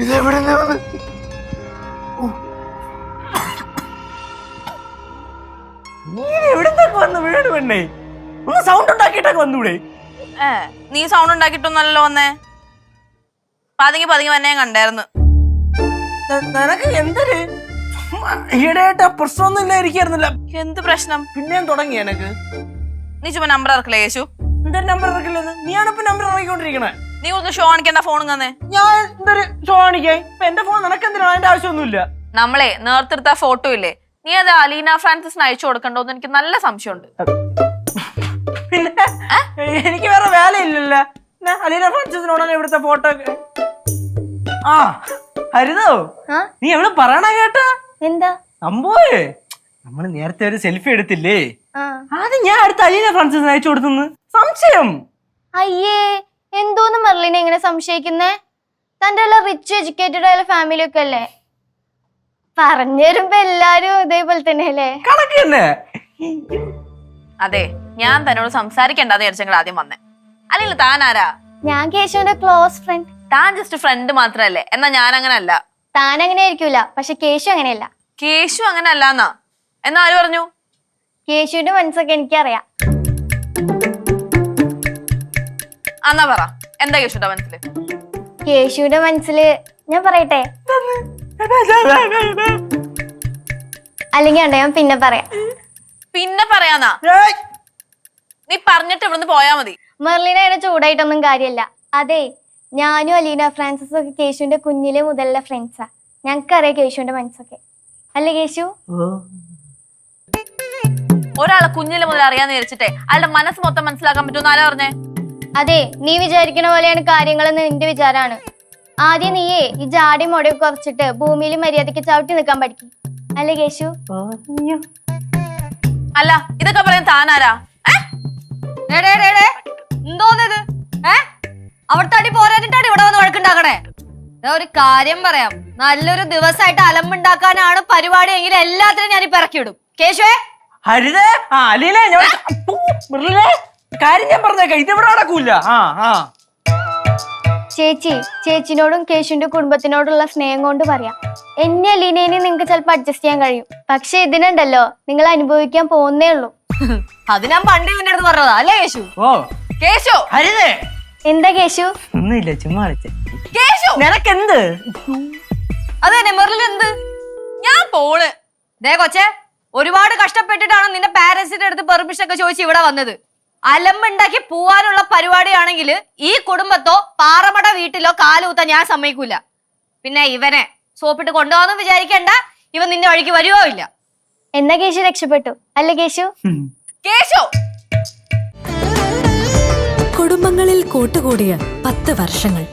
ഇതെവിടെ എവിടത്തൊക്കെ വന്നു വീട് പെണ്ണേ? ഒന്ന് സൗണ്ട് ഉണ്ടാക്കിയിട്ടൊക്കെ വന്നൂടെ? നീ സൗണ്ട് ഉണ്ടാക്കിയിട്ടൊന്നല്ലോ വന്നേ. പതുങ്ങി പതുങ്ങി വന്നെ ഞാൻ കണ്ടായിരുന്നു. നിനക്ക് എന്തൊരു ഈടായിട്ട് പ്രശ്നമൊന്നും ഇല്ലായിരിക്കായിരുന്നില്ല. എന്ത് പ്രശ്നം? പിന്നെയും തുടങ്ങി എനക്ക്. നീ ചുമ്മാ നമ്പർ ഇറക്കില്ലേ യേശു? എന്തൊരു നമ്പർ ഇറക്കില്ലെന്ന്? നീയാണിപ്പോ നമ്പർ ഇറക്കിക്കൊണ്ടിരിക്കണേ. നീ ഒന്ന് ഷോ കാണിക്കണ്ട ഫോൺ തന്നെ. ഞാൻ എന്തൊരു ഷോ കാണിക്കേ? ഇപ്പൊ എന്റെ ഫോൺ നിനക്ക് എന്തിനാ? അതിന്റെ ആവശ്യമൊന്നുമില്ല. നമ്മളെ നേർത്തെടുത്ത ഫോട്ടോ ഇല്ലേ, നീ അത് അലീന ഫ്രാൻസിസിന് അയച്ചു കൊടുക്കണ്ടോന്ന് എനിക്ക് നല്ല സംശയമുണ്ട്. പിന്നെ എനിക്ക് വേറെ വേലയില്ലല്ലോ. അലീന ഫ്രാൻസിസിനോടാണ് ഇവിടുത്തെ ഫോട്ടോ. ആ ഹരിതോ, നീ എവിടെ പറയണ കേട്ടാ? എന്താ സംഭവേ, നമ്മള് നേരത്തെ ഒരു സെൽഫി എടുത്തില്ലേ, അത് ഞാൻ അടുത്ത അലീന ഫ്രാൻസിസിന് അയച്ചു കൊടുത്തെന്ന് സംശയം. അയ്യേ, എന്തോന്ന് മെർലിനെ ഇങ്ങനെ സംശയിക്കുന്നേ? തന്റെ റിച്ച് എഡ്യൂക്കേറ്റഡ് ആയ ഫാമിലി ഒക്കെ അല്ലേ? പറഞ്ഞു തരുമ്പോ എല്ലാരും ഇതേപോലെ തന്നെ അല്ലേ? കണക്ക് തന്നെ. അതെ, ഞാൻ തന്നോട് സംസാരിക്കണ്ടെന്ന് വിചാരിച്ചെങ്കിൽ ആദ്യം വന്നേ. അല്ലെങ്കിൽ താൻ ആരാ? ഞാൻ കേശുവിന്റെ ക്ലോസ് ഫ്രണ്ട്. താൻ ജസ്റ്റ് ഫ്രണ്ട് മാത്രല്ലേ? എന്നാ ഞാൻ അങ്ങനെ അല്ല. താൻ അങ്ങനെ ആയിരിക്കൂല, പക്ഷെ കേശു അങ്ങനെയല്ല. കേശു അങ്ങനെ അല്ലാന്നാ? എന്നാ ആര് പറഞ്ഞു? കേശുവിന്റെ മനസ്സൊക്കെ എനിക്കറിയാം. എന്നാ പറ, എന്താ കേശുവിന്റെ മനസ്സില്? കേശുവിന്റെ മനസ്സില് ഞാൻ പറയട്ടെ? അല്ലെങ്കിൽ ഉണ്ടോ ഞാൻ പിന്നെ പറയാം. പിന്നെ പറയാന്നാ? നീ പറഞ്ഞിട്ട് ഇവിടുന്ന് പോയാ മതി. മെർലിന അതിനെ ചൂടായിട്ടൊന്നും കാര്യമില്ല. അതെ, ഞാനും അലീന ഫ്രാൻസിസും ഒക്കെ കേശുവിന്റെ കുഞ്ഞിലെ മുതലുള്ള ഫ്രണ്ട്സാ. ഞങ്ങൾക്കറിയാം കേശുവിന്റെ മനസ്സൊക്കെ. അല്ലേ കേശു? ഒരാളെ കുഞ്ഞിലെ മുതൽ അറിയാന്ന് വിചാരിച്ചിട്ടേ അയാളുടെ മനസ്സ് മൊത്തം മനസ്സിലാക്കാൻ പറ്റുമെന്ന് ആരാ പറഞ്ഞേ? അതെ, നീ വിചാരിക്കണ പോലെയാണ് കാര്യങ്ങളെന്ന് നിന്റെ വിചാരാണ്. ആദ്യം നീയേ ഈ ജാടി മുടയൊക്കെ കുറച്ചിട്ട് ഭൂമിയിൽ മര്യാദയ്ക്ക് ചവിട്ടി നിൽക്കാൻ പഠിക്കും. അല്ലേ കേശു? അല്ല, ഇതൊക്കെ പറയാൻ താനാരാ? എന്തോന്നത്? അവിടുത്തെ അടി പോരാഞ്ഞിട്ടാണ് ഇവിടെ വന്ന് വഴക്കുണ്ടാക്കണേ. ഒരു കാര്യം പറയാം, നല്ലൊരു ദിവസമായിട്ട് അലമ്പുണ്ടാക്കാനാണ് പരിപാടി എങ്കിൽ എല്ലാത്തിനും ഞാൻ ഇപ്പൊ ഇറക്കി വിടും. കേശുവേ, ഹരിതേ, അലീന, കാര്യം ഞാൻ പറഞ്ഞേക്കാം, ഇതെവിടെ നടക്കൂല. ചേച്ചിനോടും കേശുവിന്റെ കുടുംബത്തിനോടുള്ള സ്നേഹം കൊണ്ട് പറയാം, എന്നെ അലീനേനെ നിങ്ങൾക്ക് ചിലപ്പോ അഡ്ജസ്റ്റ് ചെയ്യാൻ കഴിയും. പക്ഷെ ഇതിനുണ്ടല്ലോ, നിങ്ങൾ അനുഭവിക്കാൻ പോകുന്നേ ഉള്ളൂ. അത് ഞാൻ പണ്ടേ നിന്റെ അടുത്ത് പറഞ്ഞതാ അല്ലേ കേശു? ഓ കേശു! ഹരിതേ, എന്താ കേശു? ഒന്നുമില്ല, ചുമ്മാ കേശു! നിനക്കെന്ത്? അത് തന്നെ മെറിൽ എന്ത്? ഞാൻ പോണ്. ദേ കൊച്ചെ, ഒരുപാട് കഷ്ടപ്പെട്ടിട്ടാണ് നിന്റെ പാരന്റ്സിന്റെ അടുത്ത് പെർമിഷൻ ഒക്കെ ചോദിച്ച് ഇവിടെ വന്നത്. അലമ്പുണ്ടാക്കി പോവാനുള്ള പരിപാടിയാണെങ്കിൽ ഈ കുടുംബത്തോ പാറമട വീട്ടിലോ കാലുകുത്താൻ ഞാൻ സമ്മതിക്കൂല. പിന്നെ ഇവനെ സോപ്പിട്ട് കൊണ്ടുപോകാന്ന് വിചാരിക്കണ്ട, ഇവൻ നിന്റെ വഴിക്ക് വരുവോ ഇല്ല. എന്നാ കേശു രക്ഷപ്പെട്ടു അല്ലേ കേശു? കേശു! കുടുംബങ്ങളിൽ കൂട്ടുകൂടിയ 10 വർഷങ്ങൾ.